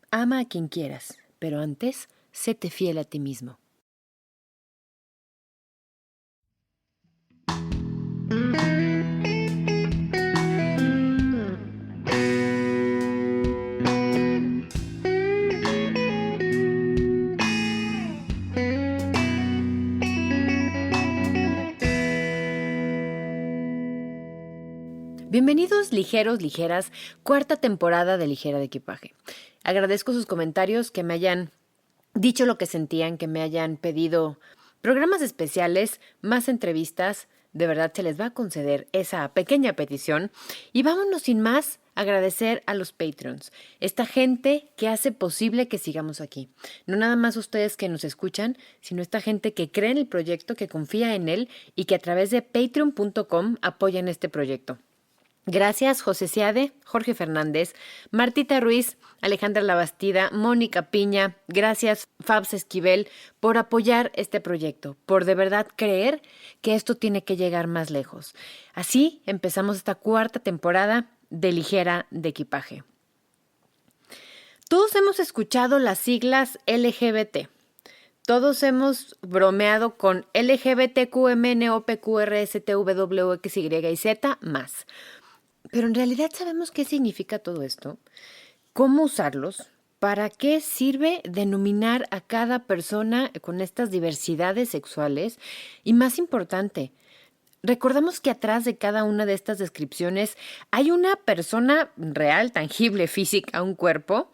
Ama a quien quieras, pero antes, séte fiel a ti mismo. Bienvenidos ligeros, ligeras, cuarta temporada de Ligera de Equipaje. Agradezco sus comentarios, que me hayan dicho lo que sentían, que me hayan pedido programas especiales, más entrevistas. De verdad se les va a conceder esa pequeña petición. Y vámonos sin más a agradecer a los Patreons, esta gente que hace posible que sigamos aquí. No nada más ustedes que nos escuchan, sino esta gente que cree en el proyecto, que confía en él y que a través de patreon.com apoyan este proyecto. Gracias José Seade, Jorge Fernández, Martita Ruiz, Alejandra Labastida, Mónica Piña, gracias Fabs Esquivel por apoyar este proyecto, por de verdad creer que esto tiene que llegar más lejos. Así empezamos esta cuarta temporada de Ligera de Equipaje. Todos hemos escuchado las siglas LGBT. Todos hemos bromeado con LGBTQMNOPQRSTWXY más. Pero en realidad sabemos qué significa todo esto, cómo usarlos, para qué sirve denominar a cada persona con estas diversidades sexuales y, más importante, recordamos que atrás de cada una de estas descripciones hay una persona real, tangible, física, un cuerpo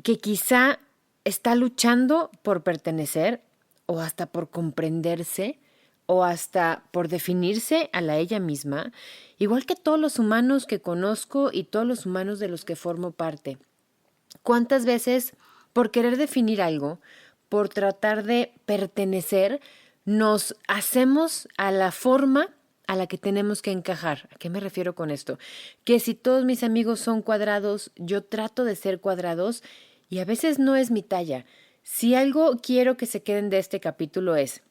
que quizá está luchando por pertenecer o hasta por comprenderse o hasta por definirse a ella misma, igual que todos los humanos que conozco y todos los humanos de los que formo parte. ¿Cuántas veces, por querer definir algo, por tratar de pertenecer, nos hacemos a la forma a la que tenemos que encajar? ¿A qué me refiero con esto? Que si todos mis amigos son cuadrados, yo trato de ser cuadrados y a veces no es mi talla. Si algo quiero que se queden de este capítulo es: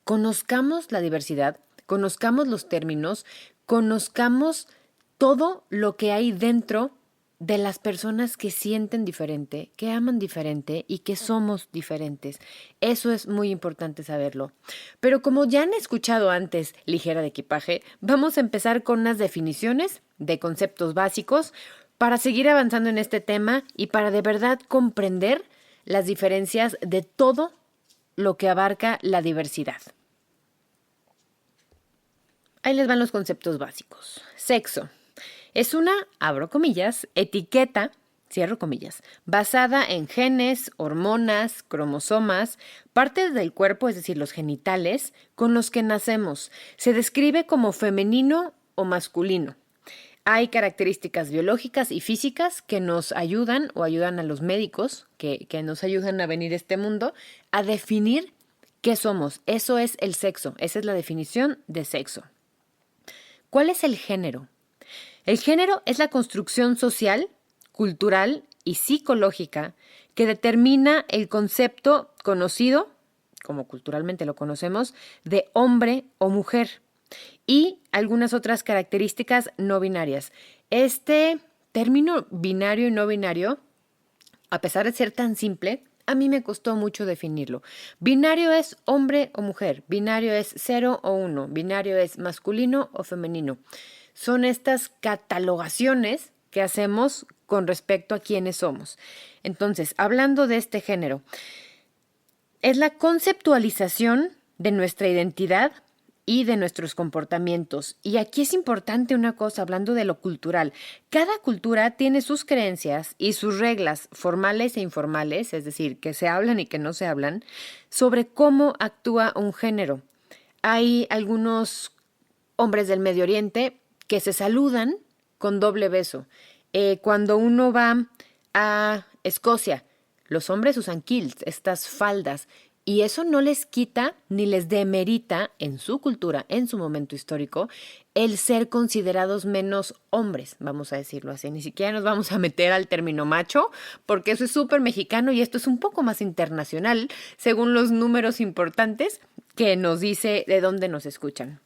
conozcamos la diversidad, conozcamos los términos, conozcamos todo lo que hay dentro de las personas que sienten diferente, que aman diferente y que somos diferentes. Eso es muy importante saberlo. Pero como ya han escuchado antes Ligera de Equipaje, vamos a empezar con unas definiciones de conceptos básicos para seguir avanzando en este tema y para de verdad comprender las diferencias de todo lo que abarca la diversidad. Ahí les van los conceptos básicos. Sexo. Es una, abro comillas, etiqueta, cierro comillas, basada en genes, hormonas, cromosomas, partes del cuerpo, es decir, los genitales, con los que nacemos. Se describe como femenino o masculino. Hay características biológicas y físicas que nos ayudan o ayudan a los médicos que nos ayudan a venir a este mundo a definir qué somos. Eso es el sexo. Esa es la definición de sexo. ¿Cuál es el género? El género es la construcción social, cultural y psicológica que determina el concepto conocido, como culturalmente lo conocemos, de hombre o mujer y algunas otras características no binarias. Este término binario y no binario, a pesar de ser tan simple, a mí me costó mucho definirlo. Binario es hombre o mujer, binario es 0 o 1, binario es masculino o femenino. Son estas catalogaciones que hacemos con respecto a quiénes somos. Entonces, hablando de este género, es la conceptualización de nuestra identidad y de nuestros comportamientos. Y aquí es importante una cosa, hablando de lo cultural. Cada cultura tiene sus creencias y sus reglas formales e informales, es decir, que se hablan y que no se hablan, sobre cómo actúa un género. Hay algunos hombres del Medio Oriente que se saludan con doble beso. Cuando uno va a Escocia, los hombres usan kilts, estas faldas, y eso no les quita ni les demerita en su cultura, en su momento histórico, el ser considerados menos hombres, vamos a decirlo así. Ni siquiera nos vamos a meter al término macho, porque eso es súper mexicano y esto es un poco más internacional, según los números importantes que nos dice de dónde nos escuchan.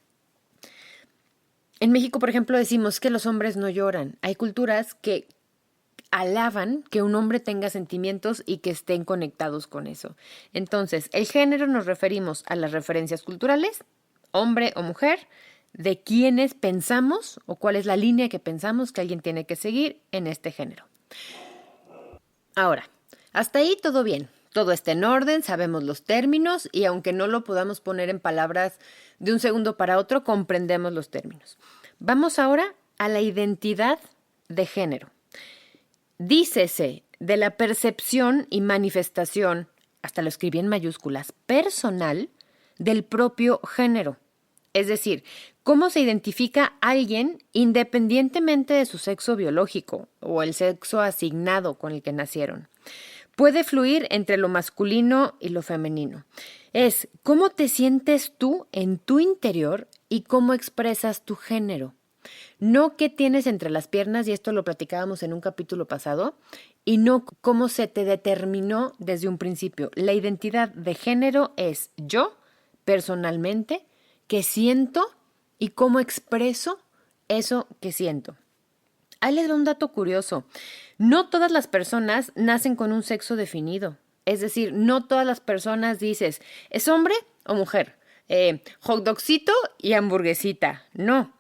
En México, por ejemplo, decimos que los hombres no lloran. Hay culturas que alaban que un hombre tenga sentimientos y que estén conectados con eso. Entonces, el género nos referimos a las referencias culturales, hombre o mujer, de quiénes pensamos o cuál es la línea que pensamos que alguien tiene que seguir en este género. Ahora, hasta ahí todo bien. Todo está en orden, sabemos los términos y aunque no lo podamos poner en palabras de un segundo para otro, comprendemos los términos. Vamos ahora a la identidad de género. Dícese de la percepción y manifestación, hasta lo escribí en mayúsculas, personal del propio género. Es decir, cómo se identifica a alguien independientemente de su sexo biológico o el sexo asignado con el que nacieron. Puede fluir entre lo masculino y lo femenino. Es cómo te sientes tú en tu interior y cómo expresas tu género. No qué tienes entre las piernas, y esto lo platicábamos en un capítulo pasado, y no cómo se te determinó desde un principio. La identidad de género es yo, personalmente, qué siento y cómo expreso eso que siento. Ahí les doy un dato curioso. No todas las personas nacen con un sexo definido. Es decir, no todas las personas dices, ¿es hombre o mujer? Hot dogcito y hamburguesita. No.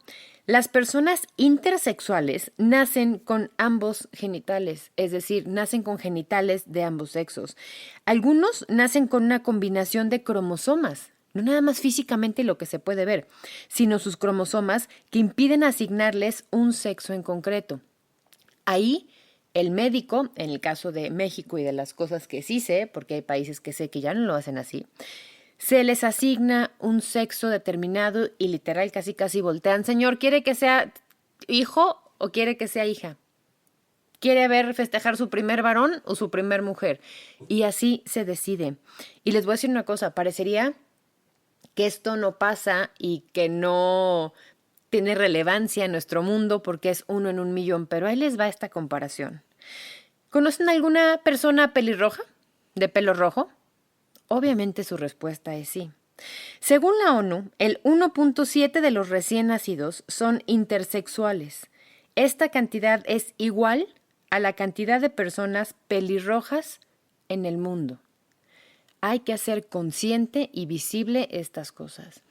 Las personas intersexuales nacen con ambos genitales, es decir, nacen con genitales de ambos sexos. Algunos nacen con una combinación de cromosomas, no nada más físicamente lo que se puede ver, sino sus cromosomas que impiden asignarles un sexo en concreto. Ahí, el médico, en el caso de México y de las cosas que sí sé, porque hay países que sé que ya no lo hacen así, se les asigna un sexo determinado y literal casi voltean. Señor, ¿quiere que sea hijo o quiere que sea hija? ¿Quiere ver festejar su primer varón o su primer mujer? Y así se decide. Y les voy a decir una cosa, parecería que esto no pasa y que no tiene relevancia en nuestro mundo porque es 1 en 1,000,000, pero ahí les va esta comparación. ¿Conocen alguna persona pelirroja? ¿De pelo rojo? Obviamente su respuesta es sí. Según la ONU, el 1.7 de los recién nacidos son intersexuales. Esta cantidad es igual a la cantidad de personas pelirrojas en el mundo. Hay que hacer consciente y visible estas cosas.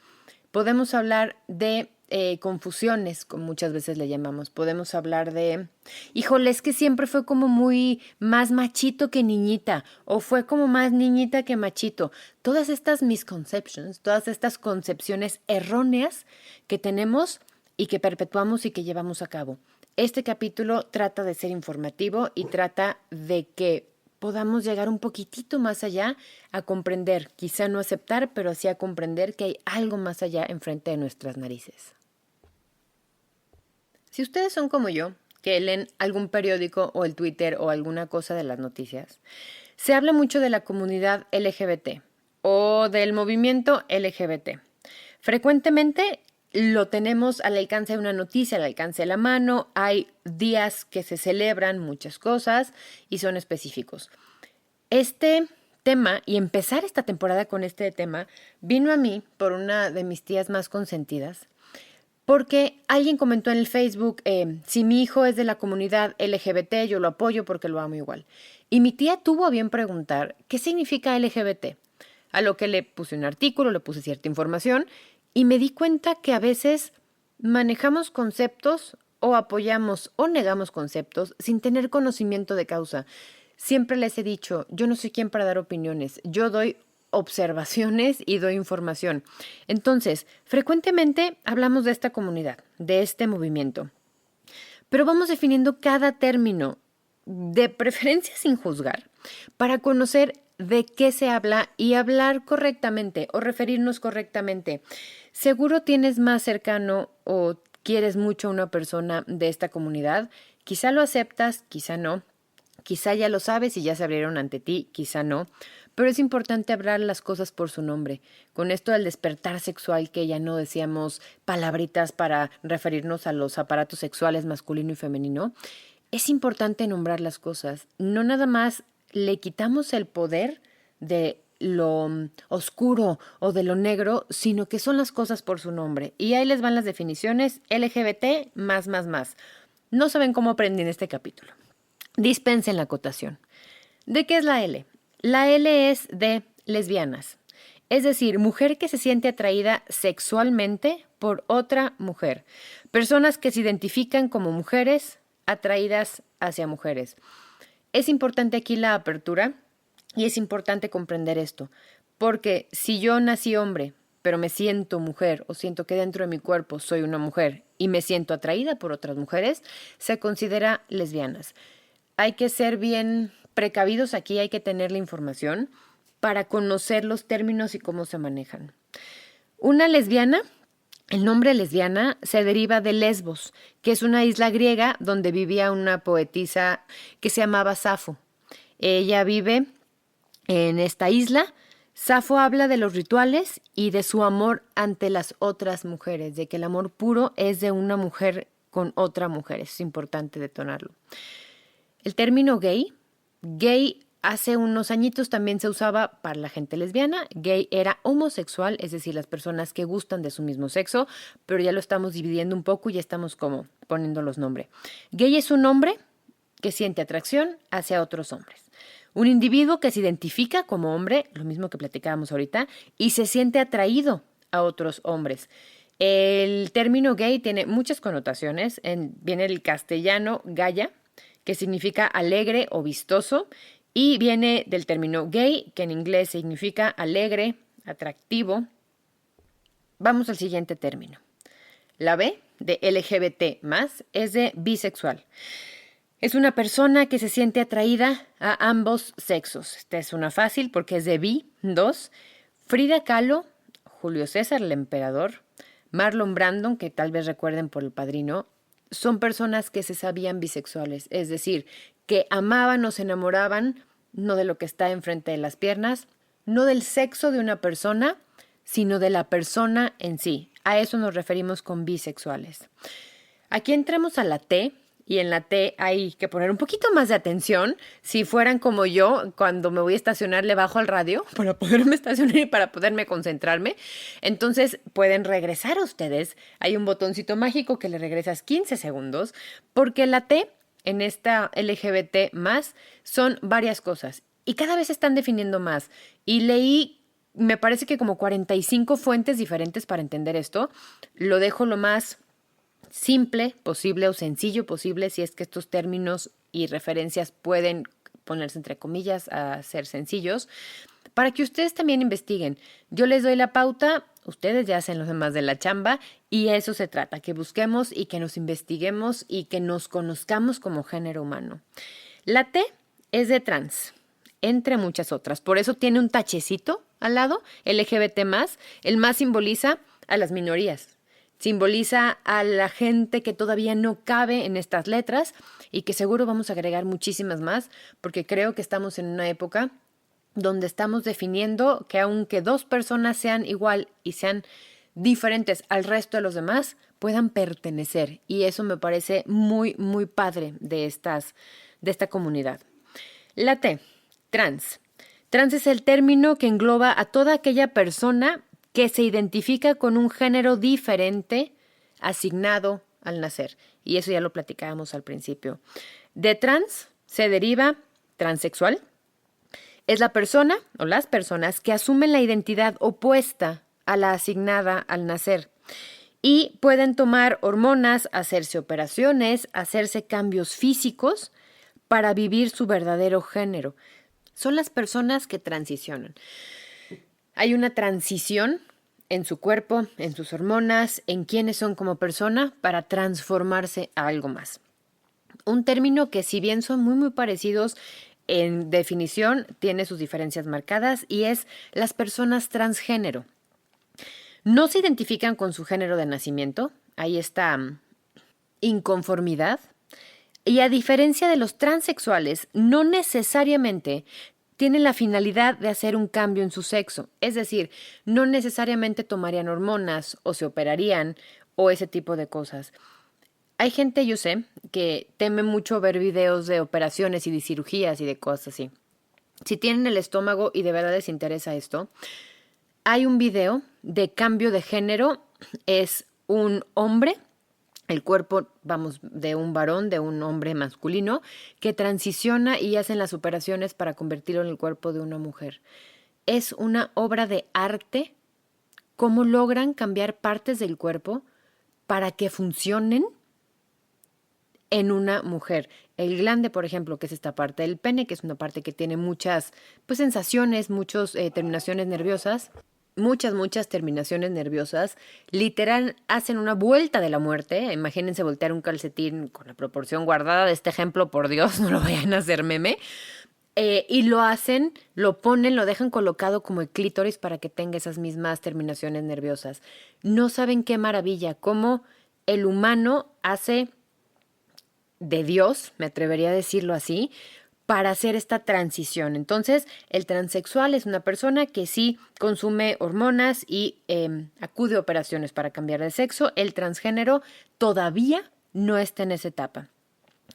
Podemos hablar de confusiones, como muchas veces le llamamos. Podemos hablar de, híjole, es que siempre fue como muy más machito que niñita, o fue como más niñita que machito. Todas estas misconceptions, todas estas concepciones erróneas que tenemos y que perpetuamos y que llevamos a cabo. Este capítulo trata de ser informativo y trata de que podamos llegar un poquitito más allá a comprender, quizá no aceptar, pero sí a comprender que hay algo más allá enfrente de nuestras narices. Si ustedes son como yo, que leen algún periódico o el Twitter o alguna cosa de las noticias, se habla mucho de la comunidad LGBT o del movimiento LGBT. Frecuentemente lo tenemos al alcance de una noticia, al alcance de la mano. Hay días que se celebran muchas cosas y son específicos. Este tema, y empezar esta temporada con este tema, vino a mí por una de mis tías más consentidas, porque alguien comentó en el Facebook, si mi hijo es de la comunidad LGBT, yo lo apoyo porque lo amo igual. Y mi tía tuvo a bien preguntar, ¿qué significa LGBT? A lo que le puse un artículo, le puse cierta información, y me di cuenta que a veces manejamos conceptos o apoyamos o negamos conceptos sin tener conocimiento de causa. Siempre les he dicho, yo no soy quien para dar opiniones, yo doy observaciones y doy información. Entonces, frecuentemente hablamos de esta comunidad, de este movimiento, pero vamos definiendo cada término, de preferencia sin juzgar, para conocer de qué se habla y hablar correctamente o referirnos correctamente. Seguro tienes más cercano o quieres mucho a una persona de esta comunidad, quizá lo aceptas, quizá no, quizá ya lo sabes y ya se abrieron ante ti, quizá no, pero es importante hablar las cosas por su nombre. Con esto del despertar sexual, que ya no decíamos palabritas para referirnos a los aparatos sexuales masculino y femenino, es importante nombrar las cosas. No nada más le quitamos el poder de lo oscuro o de lo negro, sino que son las cosas por su nombre. Y ahí les van las definiciones: LGBT, más. No saben cómo aprendí en este capítulo. Dispensen la acotación. ¿De qué es la L? La L es de lesbianas, es decir, mujer que se siente atraída sexualmente por otra mujer. Personas que se identifican como mujeres atraídas hacia mujeres. Es importante aquí la apertura y es importante comprender esto, porque si yo nací hombre, pero me siento mujer o siento que dentro de mi cuerpo soy una mujer y me siento atraída por otras mujeres, se considera lesbianas. Hay que ser bien precavidos aquí, hay que tener la información para conocer los términos y cómo se manejan. Una lesbiana, el nombre lesbiana se deriva de Lesbos, que es una isla griega donde vivía una poetisa que se llamaba Safo. Ella vive en esta isla. Safo habla de los rituales y de su amor ante las otras mujeres, de que el amor puro es de una mujer con otra mujer. Es importante detonarlo. El término gay hace unos añitos también se usaba para la gente lesbiana. Gay era homosexual, es decir, las personas que gustan de su mismo sexo, pero ya lo estamos dividiendo un poco y ya estamos como poniendo los nombres. Gay es un hombre que siente atracción hacia otros hombres. Un individuo que se identifica como hombre, lo mismo que platicábamos ahorita, y se siente atraído a otros hombres. El término gay tiene muchas connotaciones. Viene el castellano gaya, que significa alegre o vistoso, y viene del término gay, que en inglés significa alegre, atractivo. Vamos al siguiente término. La B, de LGBT+, es de bisexual. Es una persona que se siente atraída a ambos sexos. Esta es una fácil porque es de bi, 2. Frida Kahlo, Julio César, el emperador, Marlon Brando, que tal vez recuerden por El Padrino, son personas que se sabían bisexuales, es decir, que amaban o se enamoraban no de lo que está enfrente de las piernas, no del sexo de una persona, sino de la persona en sí. A eso nos referimos con bisexuales. Aquí entramos a la T, y en la T hay que poner un poquito más de atención. Si fueran como yo, cuando me voy a estacionar le bajo al radio para poderme estacionar y para poderme concentrarme. Entonces pueden regresar ustedes. Hay un botoncito mágico que le regresas 15 segundos, porque la T en esta LGBT más son varias cosas y cada vez se están definiendo más. Y leí, me parece que como 45 fuentes diferentes para entender esto. Lo dejo lo más simple posible o sencillo posible, si es que estos términos y referencias pueden ponerse entre comillas a ser sencillos, para que ustedes también investiguen. Yo les doy la pauta, ustedes ya hacen los demás de la chamba y eso se trata, que busquemos y que nos investiguemos y que nos conozcamos como género humano. La T es de trans, entre muchas otras, por eso tiene un tachecito al lado, LGBT+, el más simboliza a las minorías. Simboliza a la gente que todavía no cabe en estas letras y que seguro vamos a agregar muchísimas más porque creo que estamos en una época donde estamos definiendo que aunque dos personas sean igual y sean diferentes al resto de los demás, puedan pertenecer. Y eso me parece muy, muy padre de esta comunidad. La T, trans. Trans es el término que engloba a toda aquella persona que se identifica con un género diferente asignado al nacer. Y eso ya lo platicábamos al principio. De trans se deriva transexual. Es la persona o las personas que asumen la identidad opuesta a la asignada al nacer. Y pueden tomar hormonas, hacerse operaciones, hacerse cambios físicos para vivir su verdadero género. Son las personas que transicionan. Hay una transición en su cuerpo, en sus hormonas, en quiénes son como persona para transformarse a algo más. Un término que si bien son muy muy parecidos en definición, tiene sus diferencias marcadas y es las personas transgénero. No se identifican con su género de nacimiento, hay esta inconformidad y a diferencia de los transexuales, no necesariamente tienen la finalidad de hacer un cambio en su sexo. Es decir, no necesariamente tomarían hormonas o se operarían o ese tipo de cosas. Hay gente, yo sé, que teme mucho ver videos de operaciones y de cirugías y de cosas así. Si tienen el estómago y de verdad les interesa esto, hay un video de cambio de género. Es un hombre el cuerpo, vamos, de un varón, de un hombre masculino, que transiciona y hacen las operaciones para convertirlo en el cuerpo de una mujer. Es una obra de arte cómo logran cambiar partes del cuerpo para que funcionen en una mujer. El glande, por ejemplo, que es esta parte del pene, que es una parte que tiene muchas pues, sensaciones, muchas terminaciones nerviosas, muchas terminaciones nerviosas, literal hacen una vuelta de la muerte. Imagínense voltear un calcetín con la proporción guardada de este ejemplo, por Dios, no lo vayan a hacer meme. Y lo hacen, lo ponen, lo dejan colocado como el clítoris para que tenga esas mismas terminaciones nerviosas. No saben qué maravilla, cómo el humano hace de Dios, me atrevería a decirlo así, para hacer esta transición. Entonces, el transexual es una persona que sí consume hormonas y acude a operaciones para cambiar de sexo. El transgénero todavía no está en esa etapa.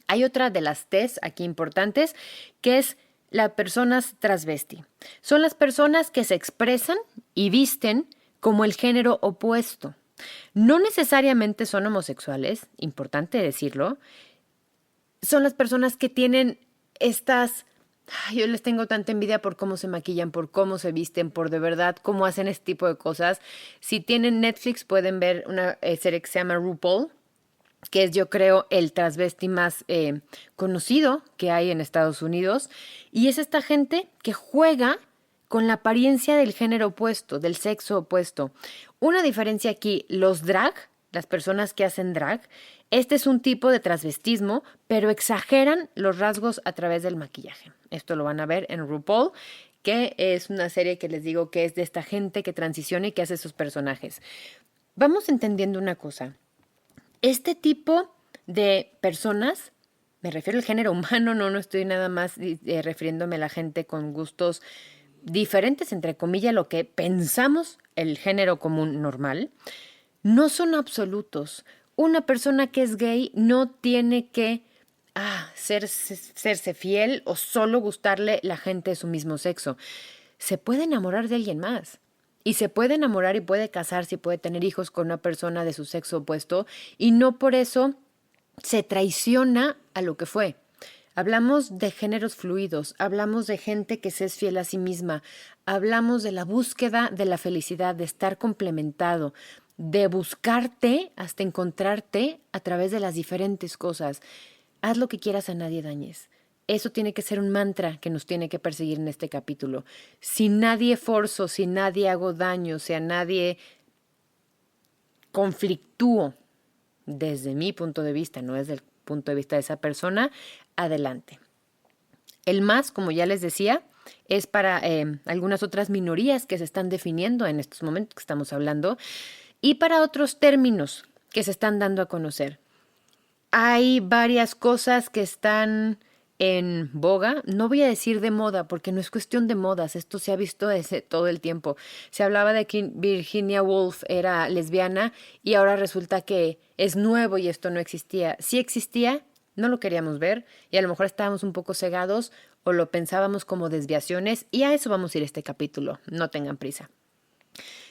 Hay otra de las T's aquí importantes, que es las personas transvesti. Son las personas que se expresan y visten como el género opuesto. No necesariamente son homosexuales, importante decirlo. Son las personas que tienen estas... Yo les tengo tanta envidia por cómo se maquillan, por cómo se visten, por de verdad cómo hacen este tipo de cosas. Si tienen Netflix pueden ver una serie que se llama RuPaul, que es yo creo el transvesti más conocido que hay en Estados Unidos. Y es esta gente que juega con la apariencia del género opuesto, del sexo opuesto. Una diferencia aquí, los drag, las personas que hacen drag, este es un tipo de transvestismo, pero exageran los rasgos a través del maquillaje. Esto lo van a ver en RuPaul, que es una serie que les digo que es de esta gente que transiciona y que hace sus personajes. Vamos entendiendo una cosa. Este tipo de personas, me refiero al género humano, no estoy nada más refiriéndome a la gente con gustos diferentes, entre comillas, lo que pensamos el género común normal, no son absolutos. Una persona que es gay no tiene que serse fiel o solo gustarle la gente de su mismo sexo. Se puede enamorar de alguien más. Y se puede enamorar y puede casarse y puede tener hijos con una persona de su sexo opuesto y no por eso se traiciona a lo que fue. Hablamos de géneros fluidos, hablamos de gente que se es fiel a sí misma, hablamos de la búsqueda de la felicidad, de estar complementado, de buscarte hasta encontrarte a través de las diferentes cosas. Haz lo que quieras, a nadie dañes. Eso tiene que ser un mantra que nos tiene que perseguir en este capítulo. Si nadie forzo, si nadie hago daño, si a nadie conflictúo, desde mi punto de vista, no desde el punto de vista de esa persona, adelante. El más, como ya les decía, es para algunas otras minorías que se están definiendo en estos momentos que estamos hablando y para otros términos que se están dando a conocer. Hay varias cosas que están en boga, no voy a decir de moda, porque no es cuestión de modas, esto se ha visto desde todo el tiempo. Se hablaba de que Virginia Woolf era lesbiana y ahora resulta que es nuevo y esto no existía. Sí existía, no lo queríamos ver y a lo mejor estábamos un poco cegados o lo pensábamos como desviaciones y a eso vamos a ir este capítulo, no tengan prisa.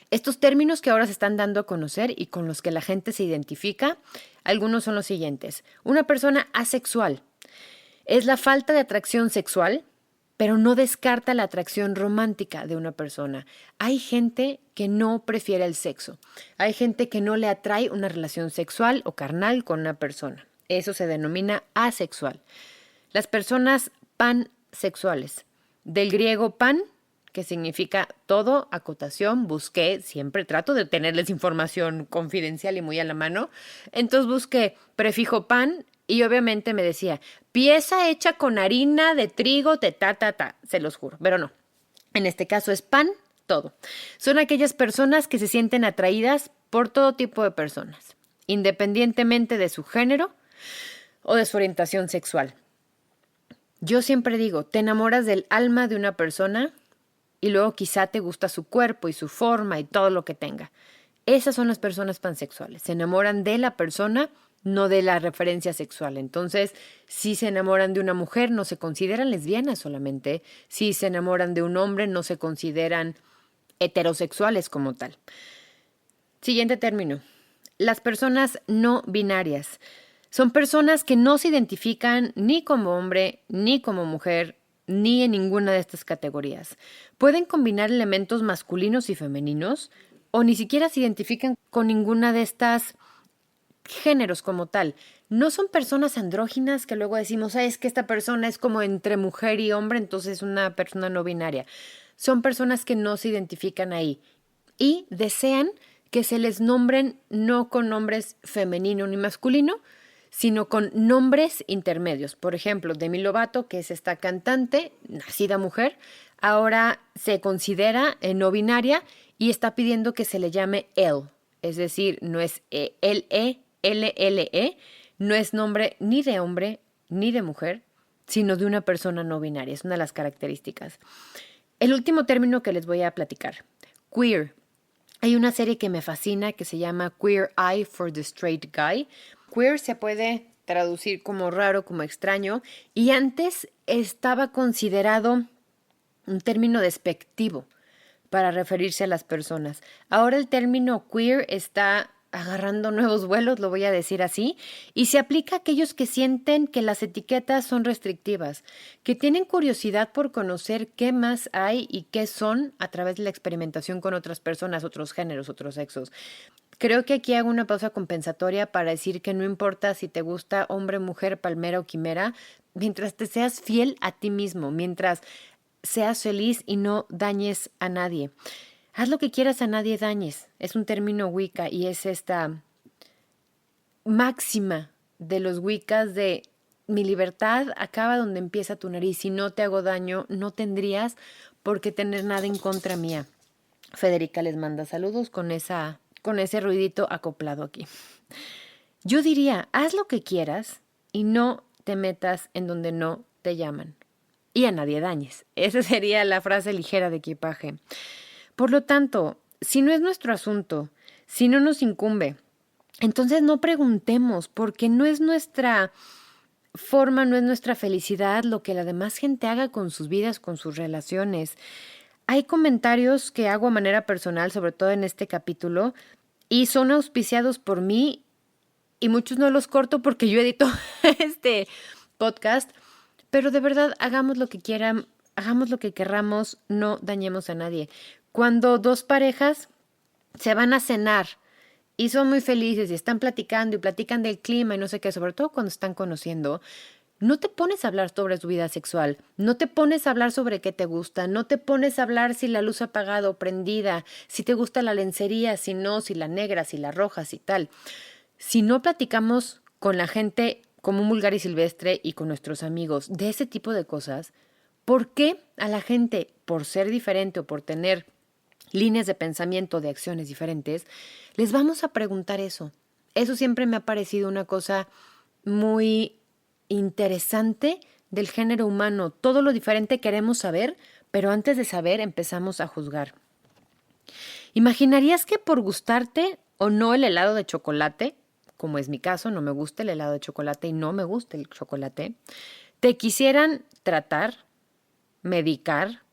Estos términos que ahora se están dando a conocer y con los que la gente se identifica, algunos son los siguientes. Una persona asexual es la falta de atracción sexual, pero no descarta la atracción romántica de una persona. Hay gente que no prefiere el sexo. Hay gente que no le atrae una relación sexual o carnal con una persona. Eso se denomina asexual. Las personas pansexuales, del griego pan, que significa todo, acotación, busqué, siempre trato de tenerles información confidencial y muy a la mano. Entonces busqué prefijo pan y obviamente me decía, pieza hecha con harina de trigo, se los juro, pero no. En este caso es pan, todo. Son aquellas personas que se sienten atraídas por todo tipo de personas, independientemente de su género o de su orientación sexual. Yo siempre digo, te enamoras del alma de una persona y luego quizá te gusta su cuerpo y su forma y todo lo que tenga. Esas son las personas pansexuales. Se enamoran de la persona, no de la referencia sexual. Entonces, si se enamoran de una mujer, no se consideran lesbianas solamente. Si se enamoran de un hombre, no se consideran heterosexuales como tal. Siguiente término. las personas no binarias. Son personas que no se identifican ni como hombre, ni como mujer, ni en ninguna de estas categorías. Pueden combinar elementos masculinos y femeninos o ni siquiera se identifican con ninguna de estas géneros como tal. No son personas andróginas que luego decimos, es que esta persona es como entre mujer y hombre, entonces es una persona no binaria. Son personas que no se identifican ahí y desean que se les nombren no con nombres femenino ni masculino, sino con nombres intermedios. Por ejemplo, Demi Lovato, que es esta cantante, nacida mujer, ahora se considera no binaria y está pidiendo que se le llame él. Es decir, no es L-E, L-L-E, no es nombre ni de hombre ni de mujer, sino de una persona no binaria. Es una de las características. El último término que les voy a platicar, queer. Hay una serie que me fascina que se llama Queer Eye for the Straight Guy. Queer se puede traducir como raro, como extraño, y antes estaba considerado un término despectivo para referirse a las personas. Ahora el término queer está agarrando nuevos vuelos, lo voy a decir así, y se aplica a aquellos que sienten que las etiquetas son restrictivas, que tienen curiosidad por conocer qué más hay y qué son a través de la experimentación con otras personas, otros géneros, otros sexos. Creo que aquí hago una pausa compensatoria para decir que no importa si te gusta hombre, mujer, palmera o quimera, mientras te seas fiel a ti mismo, mientras seas feliz y no dañes a nadie. Haz lo que quieras, a nadie dañes. Es un término Wicca y es esta máxima de los Wiccas de mi libertad acaba donde empieza tu nariz. Si no te hago daño, no tendrías por qué tener nada en contra mía. Federica les manda saludos con ese ruidito acoplado aquí. Yo diría, haz lo que quieras y no te metas en donde no te llaman. Y a nadie dañes. Esa sería la frase ligera de equipaje. Por lo tanto, si no es nuestro asunto, si no nos incumbe, entonces no preguntemos, porque no es nuestra forma, no es nuestra felicidad lo que la demás gente haga con sus vidas, con sus relaciones. Hay comentarios que hago a manera personal, sobre todo en este capítulo, y son auspiciados por mí, y muchos no los corto porque yo edito este podcast, pero de verdad hagamos lo que quieran, hagamos lo que querramos, no dañemos a nadie. Cuando dos parejas se van a cenar y son muy felices y están platicando y platican del clima y no sé qué, sobre todo cuando están conociendo, no te pones a hablar sobre tu vida sexual, no te pones a hablar sobre qué te gusta, no te pones a hablar si la luz apagada o prendida, si te gusta la lencería, si no, si la negra, si la roja, si tal. Si no platicamos con la gente común, vulgar y silvestre y con nuestros amigos de ese tipo de cosas, ¿por qué a la gente, por ser diferente o por tener líneas de pensamiento, de acciones diferentes, les vamos a preguntar eso? Eso siempre me ha parecido una cosa muy interesante del género humano. Todo lo diferente queremos saber, pero antes de saber empezamos a juzgar. ¿Imaginarías que por gustarte o no el helado de chocolate, como es mi caso, no me gusta el helado de chocolate y no me gusta el chocolate, te quisieran tratar, medicar,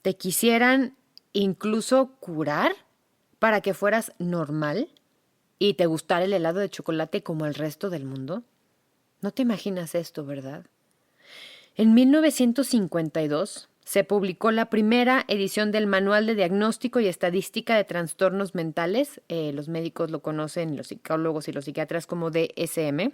te quisieran incluso curar para que fueras normal y te gustara el helado de chocolate como el resto del mundo? No te imaginas esto, ¿verdad? En 1952 se publicó la primera edición del Manual de Diagnóstico y Estadística de Trastornos Mentales. Los médicos lo conocen, los psicólogos y los psiquiatras, como DSM.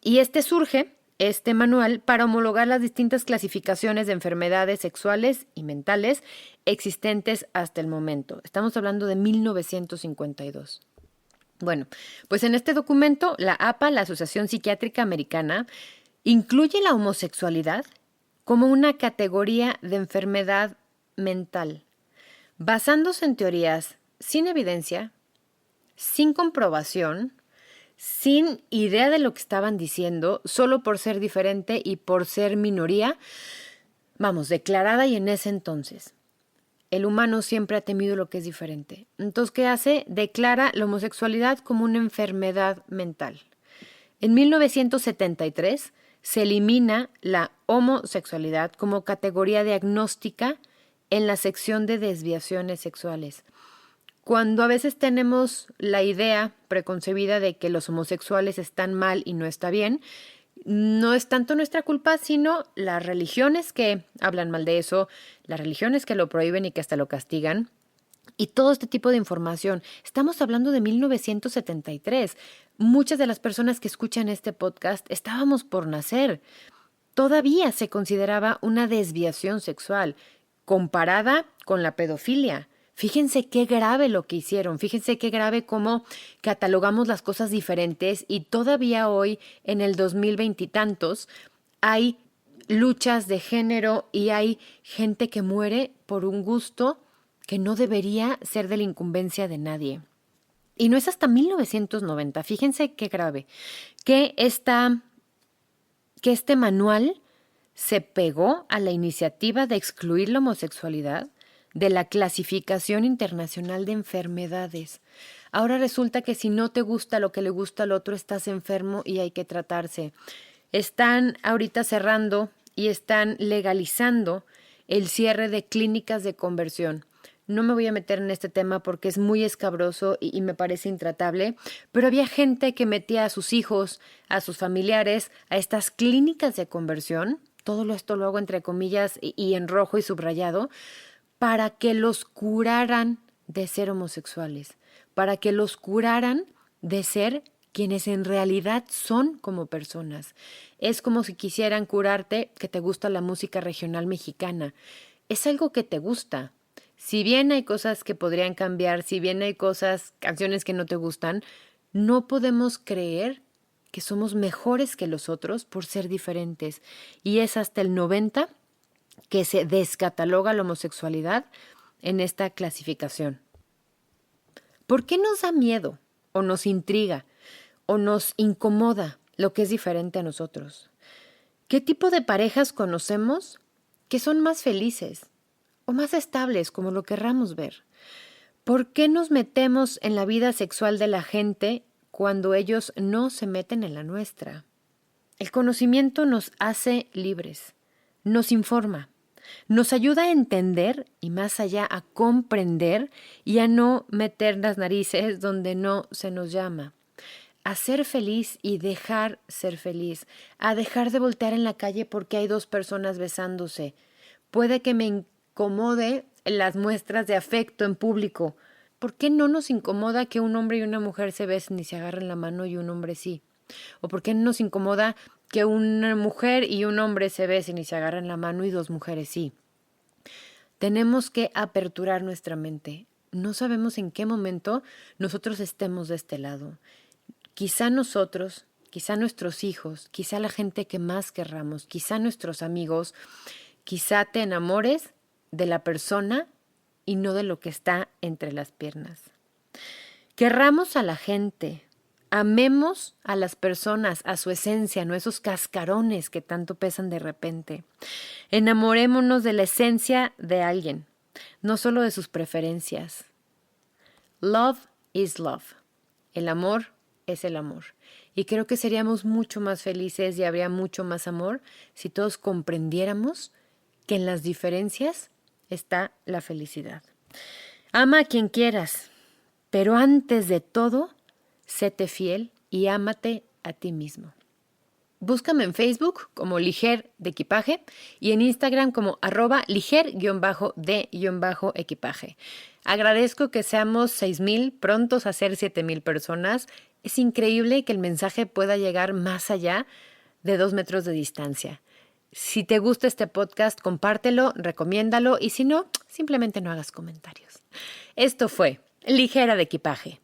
Y este manual, para homologar las distintas clasificaciones de enfermedades sexuales y mentales existentes hasta el momento. Estamos hablando de 1952. Bueno, pues en este documento, la APA, la Asociación Psiquiátrica Americana, incluye la homosexualidad como una categoría de enfermedad mental, basándose en teorías sin evidencia, sin comprobación, sin idea de lo que estaban diciendo, solo por ser diferente y por ser minoría, declarada y en ese entonces. El humano siempre ha temido lo que es diferente. Entonces, ¿qué hace? Declara la homosexualidad como una enfermedad mental. En 1973 se elimina la homosexualidad como categoría diagnóstica en la sección de desviaciones sexuales. Cuando a veces tenemos la idea preconcebida de que los homosexuales están mal y no está bien, no es tanto nuestra culpa, sino las religiones que hablan mal de eso, las religiones que lo prohíben y que hasta lo castigan. Y todo este tipo de información. Estamos hablando de 1973. Muchas de las personas que escuchan este podcast estábamos por nacer. Todavía se consideraba una desviación sexual comparada con la pedofilia. Fíjense qué grave lo que hicieron, fíjense qué grave cómo catalogamos las cosas diferentes y todavía hoy, en el 2020 y tantos, hay luchas de género y hay gente que muere por un gusto que no debería ser de la incumbencia de nadie. Y no es hasta 1990, fíjense qué grave, que este manual se pegó a la iniciativa de excluir la homosexualidad de la clasificación internacional de enfermedades. Ahora resulta que si no te gusta lo que le gusta al otro, estás enfermo y hay que tratarse. Están ahorita cerrando y están legalizando el cierre de clínicas de conversión. No me voy a meter en este tema porque es muy escabroso y me parece intratable, pero había gente que metía a sus hijos, a sus familiares, a estas clínicas de conversión, todo esto lo hago entre comillas y en rojo y subrayado, para que los curaran de ser homosexuales, para que los curaran de ser quienes en realidad son como personas. Es como si quisieran curarte que te gusta la música regional mexicana. Es algo que te gusta. Si bien hay cosas que podrían cambiar, si bien hay canciones que no te gustan, no podemos creer que somos mejores que los otros por ser diferentes. Y es hasta el 90 que se descataloga la homosexualidad en esta clasificación. ¿Por qué nos da miedo o nos intriga o nos incomoda lo que es diferente a nosotros? ¿Qué tipo de parejas conocemos que son más felices o más estables, como lo querramos ver? ¿Por qué nos metemos en la vida sexual de la gente cuando ellos no se meten en la nuestra? El conocimiento nos hace libres, nos informa, nos ayuda a entender y más allá a comprender y a no meter las narices donde no se nos llama. A ser feliz y dejar ser feliz, a dejar de voltear en la calle porque hay dos personas besándose. Puede que me incomode las muestras de afecto en público. ¿Por qué no nos incomoda que un hombre y una mujer se besen y se agarren la mano y un hombre sí? ¿O por qué no nos incomoda que una mujer y un hombre se besen y se agarren la mano y dos mujeres sí? Tenemos que aperturar nuestra mente. No sabemos en qué momento nosotros estemos de este lado. Quizá nosotros, quizá nuestros hijos, quizá la gente que más querramos, quizá nuestros amigos, quizá te enamores de la persona y no de lo que está entre las piernas. Querramos a la gente, amemos a las personas, a su esencia, no esos cascarones que tanto pesan de repente. Enamorémonos de la esencia de alguien, no solo de sus preferencias. Love is love. El amor es el amor. Y creo que seríamos mucho más felices y habría mucho más amor si todos comprendiéramos que en las diferencias está la felicidad. Ama a quien quieras, pero antes de todo, séte fiel y ámate a ti mismo. Búscame en Facebook como Liger de Equipaje y en Instagram como @liger_de_equipaje. Agradezco que seamos 6,000, prontos a ser 7,000 personas. Es increíble que el mensaje pueda llegar más allá de 2 metros de distancia. Si te gusta este podcast, compártelo, recomiéndalo y si no, simplemente no hagas comentarios. Esto fue Ligera de Equipaje.